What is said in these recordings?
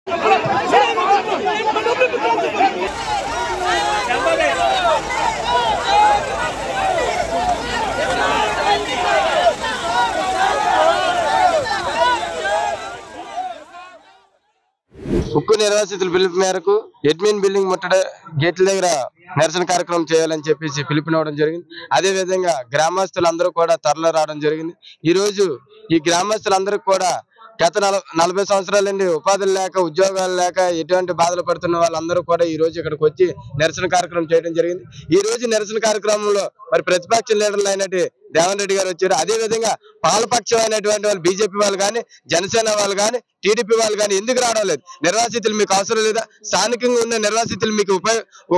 ఉక్కు నిర్వాసితుల పిలుపు మేరకు అడ్మిన్ బిల్డింగ్ ముట్టడి గేట్ల దగ్గర నిరసన కార్యక్రమం చేయాలని చెప్పేసి పిలుపునివ్వడం జరిగింది. అదే విధంగా గ్రామస్తులందరూ కూడా తరలి రావడం జరిగింది. ఈ రోజు ఈ గ్రామస్తులందరికీ కూడా గత 40 సంవత్సరాల నుండి ఉపాధులు లేక, ఉద్యోగాలు లేక ఎటువంటి బాధలు పడుతున్న వాళ్ళందరూ కూడా ఈ రోజు ఇక్కడికి వచ్చి నిరసన కార్యక్రమం చేయడం జరిగింది. ఈ రోజు నిరసన కార్యక్రమంలో మరి ప్రతిపక్ష లీడర్లు అయినట్టు రేవంత్ రెడ్డి గారు వచ్చారు. అదే విధంగా పాలపక్షం అయినటువంటి వాళ్ళు బీజేపీ వాళ్ళు కానీ, జనసేన వాళ్ళు కానీ, టీడీపీ వాళ్ళు కానీ ఎందుకు రావడం లేదు? నిర్వాసితులు మీకు అవసరం లేదా? స్థానికంగా ఉన్న నిర్వాసితులు మీకు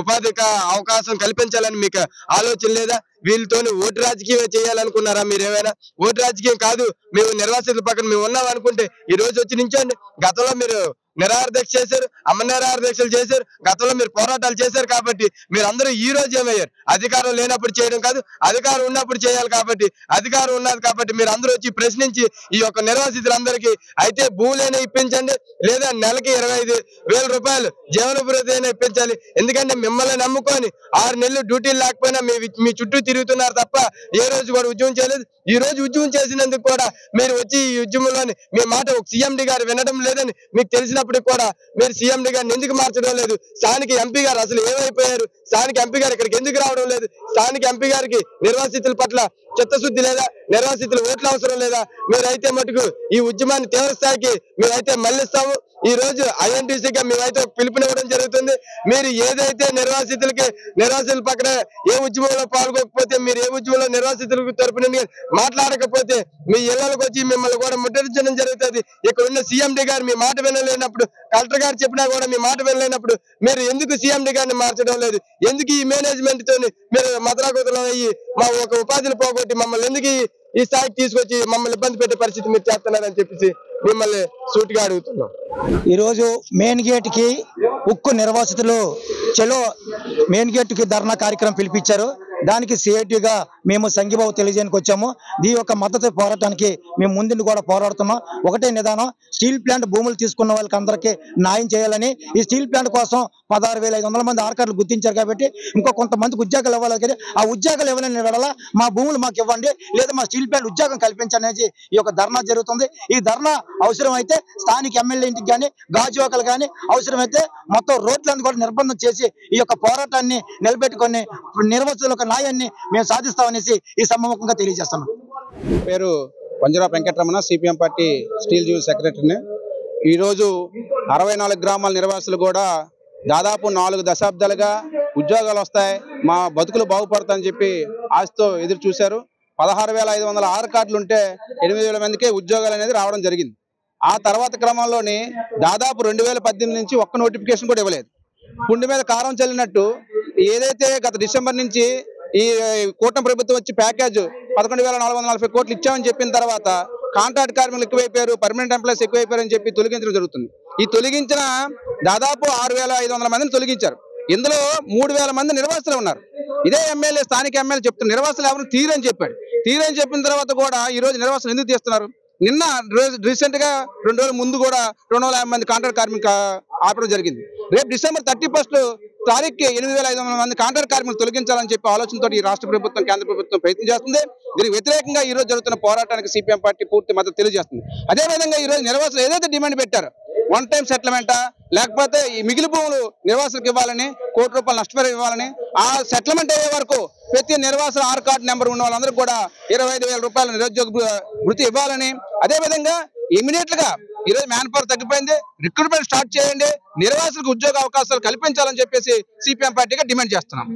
ఉపాధి అవకాశం కల్పించాలని మీకు ఆలోచన లేదా? వీళ్ళతో ఓటు రాజకీయం చేయాలనుకున్నారా? మీరు ఏమైనా ఓటు రాజకీయం కాదు, మేము నిర్వాసితుల పక్కన మేము ఉన్నాం అనుకుంటే ఈ రోజు వచ్చి నించోండి. గతంలో మీరు నిరాహార దీక్ష చేశారు, అమ్మ నిరాహార దీక్షలు చేశారు, గతంలో మీరు పోరాటాలు చేశారు. కాబట్టి మీరందరూ ఈ రోజు ఏమయ్యారు? అధికారం లేనప్పుడు చేయడం కాదు, అధికారం ఉన్నప్పుడు చేయాలి. కాబట్టి అధికారం ఉన్నది కాబట్టి మీరు అందరూ వచ్చి ప్రశ్నించి ఈ యొక్క నిర్వాసితులందరికీ అయితే భూములైనా ఇప్పించండి, లేదా నెలకి 25,000 రూపాయలు జీవనోపాధి అయినా ఇప్పించాలి. ఎందుకంటే మిమ్మల్ని నమ్ముకొని 6 నెలలు డ్యూటీలు లేకపోయినా మీ చుట్టూ తిరుగుతున్నారు తప్ప ఏ రోజు కూడా ఉద్యమం చేయలేదు. ఈ రోజు ఉద్యమం చేసినందుకు కూడా మీరు వచ్చి ఈ ఉద్యమంలోని మీ మాట ఒక సీఎండి గారు వినడం లేదని మీకు తెలిసినప్పటికీ కూడా మీరు సీఎండి గారిని ఎందుకు మార్చడం లేదు? స్థానిక ఎంపీ గారు అసలు ఏమైపోయారు? స్థానిక ఎంపీ గారు ఇక్కడికి ఎందుకు రావడం లేదు? స్థానిక ఎంపీ గారికి నిర్వాసితుల పట్ల చిత్తశుద్ధి లేదా? నిర్వాసితుల ఓట్లు అవసరం లేదా? మీరైతే మటుకు ఈ ఉద్యమాన్ని తీవ్ర స్థాయికి మీరైతే మళ్ళిస్తాము. ఈ రోజు ఐఎన్టీసీగా మేమైతే పిలుపునివ్వడం జరుగుతుంది. మీరు ఏదైతే నిర్వాసితుల పక్కన ఏ ఉద్యమంలో పాల్గొకపోతే, మీరు ఏ ఉద్యమంలో నిర్వాసితులకు తరపున మాట్లాడకపోతే మీ ఇళ్లకు వచ్చి మిమ్మల్ని కూడా ముట్టడించడం జరుగుతుంది. ఇక్కడ ఉన్న సీఎండి గారు మీ మాట వినలేనప్పుడు, కలెక్టర్ గారు చెప్పినా కూడా మీ మాట వినలేనప్పుడు మీరు ఎందుకు సీఎండి గారిని మార్చడం లేదు? ఎందుకు ఈ మేనేజ్మెంట్ తోని మీరు మతరాగతులు అయ్యి మా ఒక ఉపాధిని పోగొట్టి మమ్మల్ని ఎందుకు ఈ స్థాయికి తీసుకొచ్చి మమ్మల్ని ఇబ్బంది పెట్టే పరిస్థితి మీరు చేస్తున్నారని చెప్పేసి మిమ్మల్ని సూటిగా అడుగుతున్నాం. ఈరోజు మెయిన్ గేట్ కి ఉక్కు నిర్వాసితులు చలో మెయిన్ గేట్ కి ధర్నా కార్యక్రమం పిలిపించారు. దానికి సిఐటిగా మేము సంఘీభావం తెలియజేయడానికి వచ్చాము. దీని యొక్క మద్దతు పోరాటానికి మేము ముందు కూడా పోరాడుతున్నాం. ఒకటే నిదానం, స్టీల్ ప్లాంట్ భూములు తీసుకున్న వాళ్ళకి అందరికీ న్యాయం చేయాలని. ఈ స్టీల్ ప్లాంట్ కోసం 16,500 మంది ఆర్కార్డులు గుర్తించారు. కాబట్టి ఇంకో కొంతమందికి ఉద్యోగాలు ఇవ్వాలి. ఆ ఉద్యోగాలు ఇవ్వలేని వల్ల మా భూములు మాకు ఇవ్వండి, లేదా మా స్టీల్ ప్లాంట్ ఉద్యోగం కల్పించండి అనేది ఈ యొక్క ధర్నా జరుగుతుంది. ఈ ధర్నా అవసరమైతే స్థానిక ఎమ్మెల్యే ఇంటికి కానీ, గాజువాకలు కానీ, అవసరమైతే మొత్తం రోడ్లను కూడా నిర్బంధం చేసి ఈ యొక్క పోరాటాన్ని నిలబెట్టుకొని నిర్వాసితుల న్యాయాన్ని మేము సాధిస్తామనేసి ఈ సభముఖంగా తెలియజేస్తున్నాం. పేరు Panjara Venkataramana, CPM party steel జ్యూస్ సెక్రటరీని. ఈరోజు 64 గ్రామాల నిర్వాసులు కూడా దాదాపు 4 దశాబ్దాలుగా ఉద్యోగాలు వస్తాయి, మా బతుకులు బాగుపడతాయని చెప్పి ఆశతో ఎదురు చూశారు. 16,500 ఆర్ కార్డులు ఉంటే 8,000 మందికే ఉద్యోగాలు అనేది రావడం జరిగింది. ఆ తర్వాత క్రమంలోని దాదాపు 2018 నుంచి ఒక్క నోటిఫికేషన్ కూడా ఇవ్వలేదు. పుండి మీద కారం చల్లినట్టు ఏదైతే గత డిసెంబర్ నుంచి ఈ కూటమి ప్రభుత్వం వచ్చి ప్యాకేజ్ 11,440 కోట్లు ఇచ్చామని చెప్పిన తర్వాత కాంట్రాక్ట్ కార్మికులు ఎక్కువైపోయారు, పర్మనెంట్ ఎంప్లాయీస్ ఎక్కువైపోయారని చెప్పి తొలగించడం జరుగుతుంది. ఈ తొలగించిన దాదాపు 6,500 మందిని తొలగించారు. ఇందులో 3,000 మంది నిర్వాసితులు ఉన్నారు. ఇదే ఎమ్మెల్యే, స్థానిక ఎమ్మెల్యే చెప్తున్నారు నిర్వాసితులు ఎవరు తీరని చెప్పాడు. తీరని చెప్పిన తర్వాత కూడా ఈ రోజు నిర్వాసితులు ఎందుకు తీస్తున్నారు? నిన్న రీసెంట్ గా 2 రోజుల ముందు కూడా 250 మంది కాంట్రాక్ట్ కార్మికులు ఆపడం జరిగింది. రేపు డిసెంబర్ 31 తారీఖుకి 8,500 మంది కాంట్రాక్ట్ కార్మికులు తొలగించాలని చెప్పి ఆలోచనతో ఈ రాష్ట్ర ప్రభుత్వం, కేంద్ర ప్రభుత్వం ప్రయత్నం చేస్తుంది. దీనికి వ్యతిరేకంగా ఈ రోజు జరుగుతున్న పోరాటానికి సిపిఎం పార్టీ పూర్తి మద్దతు తెలియజేస్తుంది. అదేవిధంగా ఈ రోజు నిర్వాసులు ఏదైతే డిమాండ్ పెట్టారో 1 టైం సెటిల్మెంటా, లేకపోతే ఈ మిగిలి భూములు నిర్వాసులకు ఇవ్వాలని, ₹1 కోటి నష్టపరిహారం ఇవ్వాలని, ఆ సెటిల్మెంట్ అయ్యే వరకు ప్రతి నిర్వాసుల ఆర్ కార్డు నెంబర్ ఉన్న వాళ్ళందరూ కూడా 25,000 రూపాయల నిరుద్యోగ వృత్తి ఇవ్వాలని, అదేవిధంగా ఇమీడియట్ గా ఈరోజు మ్యాన్ పవర్ తగ్గిపోయింది, రిక్రూట్మెంట్ స్టార్ట్ చేయండి, నిర్వాసులకు ఉద్యోగ అవకాశాలు కల్పించాలని చెప్పేసి సిపిఎం పార్టీగా డిమాండ్ చేస్తున్నాం.